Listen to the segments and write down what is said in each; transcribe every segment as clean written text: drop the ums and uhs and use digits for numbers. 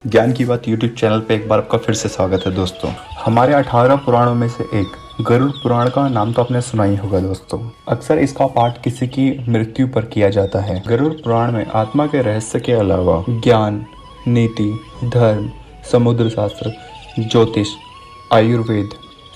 ज्ञान की बात यूट्यूब चैनल पे एक बार आपका फिर से स्वागत है दोस्तों। हमारे 18 पुराणों में से एक गरुड़ पुराण का नाम तो आपने सुना ही होगा दोस्तों। अक्सर इसका पाठ किसी की मृत्यु पर किया जाता है। गरुड़ पुराण में आत्मा के रहस्य के अलावा ज्ञान, नीति, धर्म, समुद्र शास्त्र, ज्योतिष, आयुर्वेद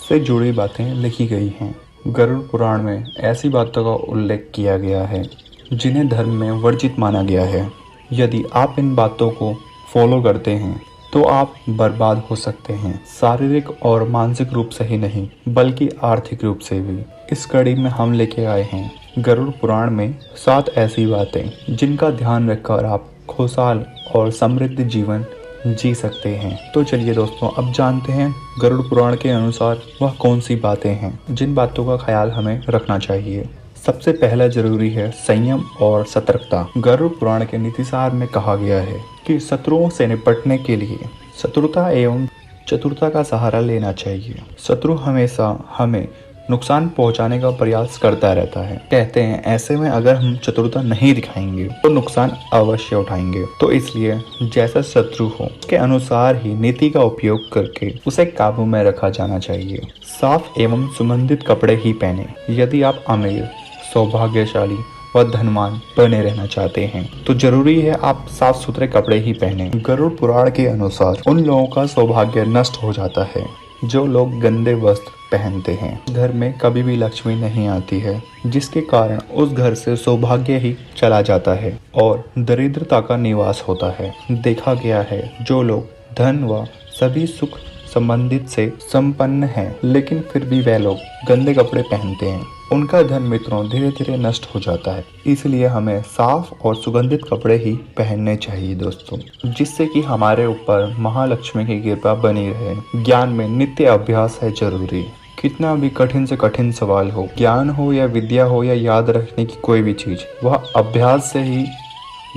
से जुड़ी बातें लिखी गई हैं। गरुड़ पुराण में ऐसी बातों का उल्लेख किया गया है जिन्हें धर्म में वर्जित माना गया है। यदि आप इन बातों को फॉलो करते हैं तो आप बर्बाद हो सकते हैं, शारीरिक और मानसिक रूप से ही नहीं बल्कि आर्थिक रूप से भी। इस कड़ी में हम लेके आए हैं गरुड़ पुराण में 7 ऐसी बातें जिनका ध्यान रखकर आप खुशहाल और समृद्ध जीवन जी सकते हैं। तो चलिए दोस्तों, अब जानते हैं गरुड़ पुराण के अनुसार वह कौन सी बातें हैं जिन बातों का ख्याल हमें रखना चाहिए। सबसे पहला जरूरी है संयम और सतर्कता। गरुड़ पुराण के नीतिसार में कहा गया है कि शत्रुओं से निपटने के लिए शत्रुता एवं चतुरता का सहारा लेना चाहिए। शत्रु हमेशा हमें नुकसान पहुंचाने का प्रयास करता रहता है। कहते हैं ऐसे में अगर हम चतुरता नहीं दिखाएंगे तो नुकसान अवश्य उठाएंगे। तो इसलिए जैसा शत्रु हो उसके अनुसार ही नीति का उपयोग करके उसे काबू में रखा जाना चाहिए। साफ एवं सुगंधित कपड़े ही पहने। यदि आप अमीर, सौभाग्यशाली व धनवान बने रहना चाहते हैं तो जरूरी है आप साफ सुथरे कपड़े ही पहने। गरुड़ पुराण के अनुसार उन लोगों का सौभाग्य नष्ट हो जाता है जो लोग गंदे वस्त्र पहनते हैं। घर में कभी भी लक्ष्मी नहीं आती है, जिसके कारण उस घर से सौभाग्य ही चला जाता है और दरिद्रता का निवास होता है। देखा गया है जो लोग धन व सभी सुख संबंधित से संपन्न हैं लेकिन फिर भी वह लोग गंदे कपड़े पहनते हैं, उनका धन मित्रों धीरे धीरे नष्ट हो जाता है। इसलिए हमें साफ और सुगंधित कपड़े ही पहनने चाहिए दोस्तों, जिससे कि हमारे ऊपर महालक्ष्मी की कृपा बनी रहे। ज्ञान में नित्य अभ्यास है जरूरी। कितना भी कठिन से कठिन सवाल हो, ज्ञान हो या विद्या हो या याद रखने की कोई भी चीज, वह अभ्यास से ही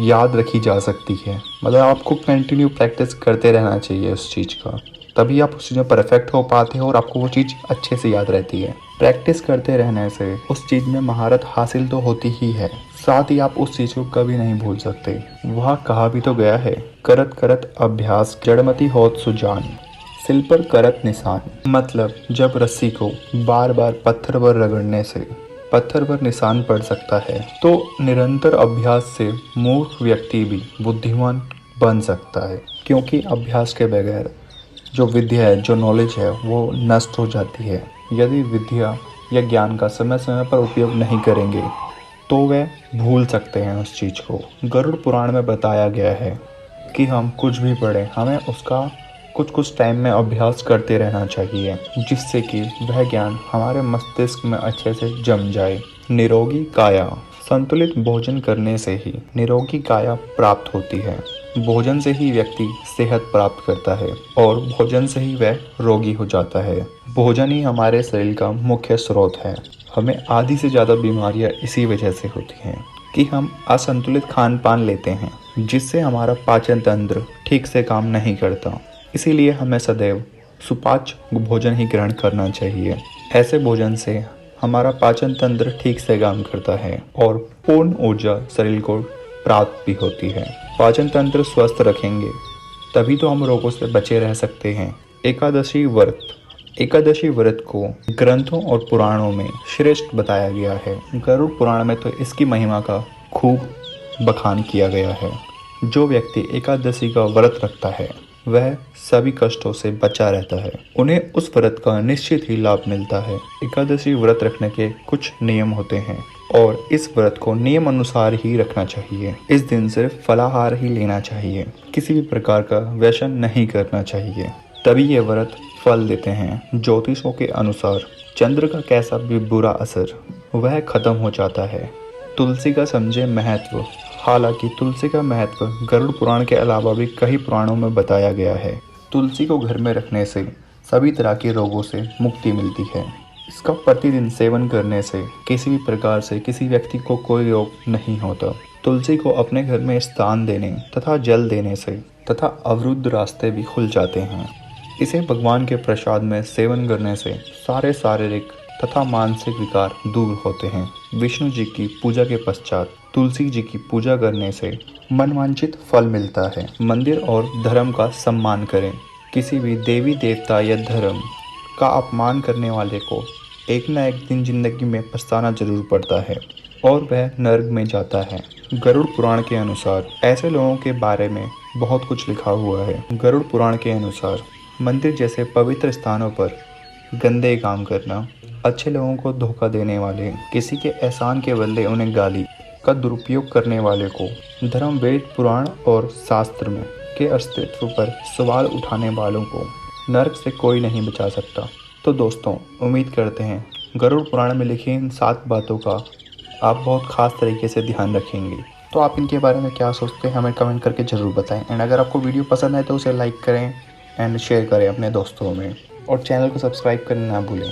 याद रखी जा सकती है। मतलब आपको कंटिन्यू प्रैक्टिस करते रहना चाहिए उस चीज का, तभी आप उस चीज में परफेक्ट हो पाते हो और आपको वो चीज अच्छे से याद रहती है। प्रैक्टिस करते रहने से उस चीज में महारत हासिल तो होती ही है, साथ ही आप उस चीज को कभी नहीं भूल सकते। वह कहा भी तो गया है, करत करत अभ्यास जड़मति होत सुजान, सिल पर करत निशान। मतलब जब रस्सी को बार बार पत्थर पर रगड़ने से पत्थर पर निशान पड़ सकता है तो निरंतर अभ्यास से मूर्ख व्यक्ति भी बुद्धिमान बन सकता है, क्योंकि अभ्यास के बगैर जो विद्या है, जो नॉलेज है, वो नष्ट हो जाती है। यदि विद्या या ज्ञान का समय समय पर उपयोग नहीं करेंगे तो वे भूल सकते हैं उस चीज़ को। गरुड़ पुराण में बताया गया है कि हम कुछ भी पढ़ें, हमें उसका कुछ टाइम में अभ्यास करते रहना चाहिए, जिससे कि वह ज्ञान हमारे मस्तिष्क में अच्छे से जम जाए। निरोगी काया। संतुलित भोजन करने से ही निरोगी काया प्राप्त होती है। भोजन से ही व्यक्ति सेहत प्राप्त करता है और भोजन से ही वह रोगी हो जाता है। भोजन ही हमारे शरीर का मुख्य स्रोत है। हमें आधी से ज़्यादा बीमारियां इसी वजह से होती हैं कि हम असंतुलित खान पान लेते हैं, जिससे हमारा पाचन तंत्र ठीक से काम नहीं करता। इसीलिए हमें सदैव सुपाच्य भोजन ही ग्रहण करना चाहिए। ऐसे भोजन से हमारा पाचन तंत्र ठीक से काम करता है और पूर्ण ऊर्जा शरीर को प्राप्त भी होती है। पाचन तंत्र स्वस्थ रखेंगे तभी तो हम रोगों से बचे रह सकते हैं। एकादशी व्रत। एकादशी व्रत को ग्रंथों और पुराणों में श्रेष्ठ बताया गया है। गरुड़ पुराण में तो इसकी महिमा का खूब बखान किया गया है। जो व्यक्ति एकादशी का व्रत रखता है वह सभी कष्टों से बचा रहता है, उन्हें उस व्रत का निश्चित ही लाभ मिलता है। एकादशी व्रत रखने के कुछ नियम होते हैं और इस व्रत को नियम अनुसार ही रखना चाहिए। इस दिन सिर्फ फलाहार ही लेना चाहिए, किसी भी प्रकार का व्यसन नहीं करना चाहिए, तभी ये व्रत फल देते हैं। ज्योतिषों के अनुसार चंद्र का कैसा भी बुरा असर वह खत्म हो जाता है। तुलसी का समझे महत्व। हालांकि तुलसी का महत्व गरुड़ पुराण के अलावा भी कई पुराणों में बताया गया है। तुलसी को घर में रखने से सभी तरह के रोगों से मुक्ति मिलती है। इसका प्रतिदिन सेवन करने से किसी भी प्रकार से किसी व्यक्ति को कोई रोग नहीं होता। तुलसी को अपने घर में स्थान देने तथा जल देने से तथा अवरुद्ध रास्ते भी खुल जाते हैं। इसे भगवान के प्रसाद में सेवन करने से सारे शारीरिक तथा मानसिक विकार दूर होते हैं। विष्णु जी की पूजा के पश्चात तुलसी जी की पूजा करने से मनवांछित फल मिलता है। मंदिर और धर्म का सम्मान करें। किसी भी देवी देवता या धर्म का अपमान करने वाले को एक न एक दिन जिंदगी में पछताना जरूर पड़ता है और वह नर्क में जाता है। गरुड़ पुराण के अनुसार ऐसे लोगों के बारे में बहुत कुछ लिखा हुआ है। गरुड़ पुराण के अनुसार मंदिर जैसे पवित्र स्थानों पर गंदे काम करना, अच्छे लोगों को धोखा देने वाले, किसी के एहसान के बदले उन्हें गाली का दुरुपयोग करने वाले को, धर्म, वेद, पुराण और शास्त्र में के अस्तित्व पर सवाल उठाने वालों को नर्क से कोई नहीं बचा सकता। तो दोस्तों, उम्मीद करते हैं गरुड़ पुराण में लिखी इन 7 बातों का आप बहुत ख़ास तरीके से ध्यान रखेंगे। तो आप इनके बारे में क्या सोचते हैं हमें कमेंट करके ज़रूर बताएं। एंड अगर आपको वीडियो पसंद आए तो उसे लाइक करें एंड शेयर करें अपने दोस्तों में, और चैनल को सब्सक्राइब करना ना भूलें।